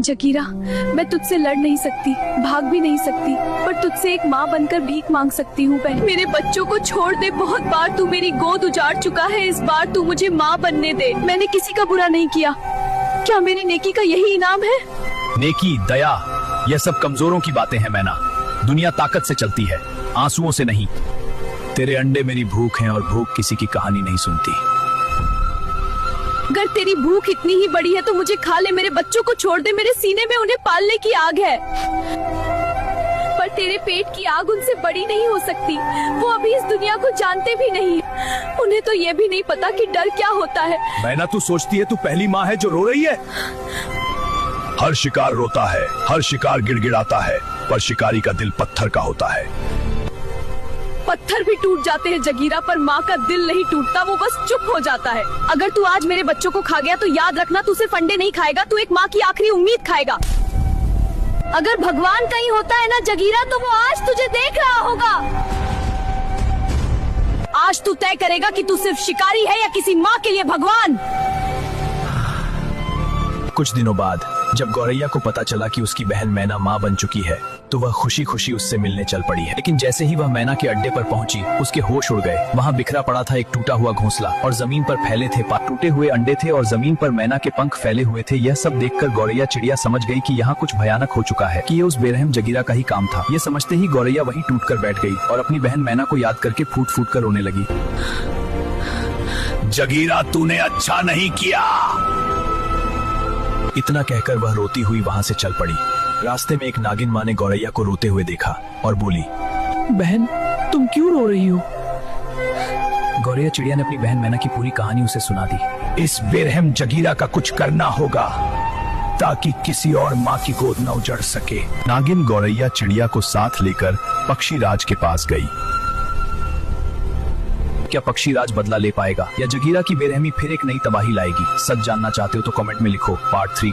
जगीरा, मैं तुझसे लड़ नहीं सकती, भाग भी नहीं सकती, पर तुझसे एक माँ बनकर भीख मांग सकती हूँ। बहन, मेरे बच्चों को छोड़ दे। बहुत बार तू मेरी गोद उजाड़ चुका है, इस बार तू मुझे माँ बनने दे। मैंने किसी का बुरा नहीं किया, क्या मेरी नेकी का यही इनाम है? नेकी, दया, यह सब कमजोरों की बातें हैं मैना। दुनिया ताकत से चलती है, आंसुओं से नहीं। तेरे अंडे मेरी भूख है और भूख किसी की कहानी नहीं सुनती। अगर तेरी भूख इतनी ही बड़ी है तो मुझे खा ले, मेरे बच्चों को छोड़ दे। मेरे सीने में उन्हें पालने की आग है, पर तेरे पेट की आग उनसे बड़ी नहीं हो सकती। वो अभी इस दुनिया को जानते भी नहीं, उन्हें तो ये भी नहीं पता कि डर क्या होता है। मैना, तू सोचती है तू पहली माँ है जो रो रही है? हर शिकार रोता है, हर शिकार गिड़गिड़ाता है, पर शिकारी का दिल पत्थर का होता है। पत्थर भी टूट जाते हैं जगीरा, पर माँ का दिल नहीं टूटता, वो बस चुप हो जाता है। अगर तू आज मेरे बच्चों को खा गया तो याद रखना, तू सिर्फ अंडे नहीं खाएगा, तू एक माँ की आखिरी उम्मीद खाएगा। अगर भगवान कहीं होता है ना जगीरा, तो वो आज तुझे देख रहा होगा। आज तू तय करेगा कि तू सिर्फ शिकारी है या किसी माँ के लिए भगवान। कुछ दिनों बाद जब गौरैया को पता चला कि उसकी बहन मैना माँ बन चुकी है, तो वह खुशी खुशी उससे मिलने चल पड़ी है। लेकिन जैसे ही वह मैना के अड्डे पर पहुंची, उसके होश उड़ गए। वहाँ बिखरा पड़ा था एक टूटा हुआ घोंसला और जमीन पर फैले थे टूटे हुए अंडे थे और जमीन पर मैना के पंख फैले हुए थे। यह सब देखकर गौरैया चिड़िया समझ गई कि यहाँ कुछ भयानक हो चुका है, कि ये उस बेरहम जगीरा का ही काम था। ये समझते ही गौरैया वहीं टूट कर बैठ गई और अपनी बहन मैना को याद करके फूट फूट कर रोने लगी। जगीरा, तूने अच्छा नहीं किया। इतना कहकर वह रोती हुई वहाँ से चल पड़ी। रास्ते में एक नागिन माँ ने गौरैया को रोते हुए देखा और बोली, बहन, तुम क्यों रो रही हो? गौरैया चिड़िया ने अपनी बहन मैना की पूरी कहानी उसे सुना दी। इस बेरहम जगीरा का कुछ करना होगा ताकि किसी और माँ की गोद न उजड़ सके। नागिन गौरैया चिड़िया को साथ लेकर पक्षीराज के पास गई। क्या पक्षीराज बदला ले पाएगा या जगीरा की बेरहमी फिर एक नई तबाही लाएगी? सच जानना चाहते हो तो कमेंट में लिखो। पार्ट 3।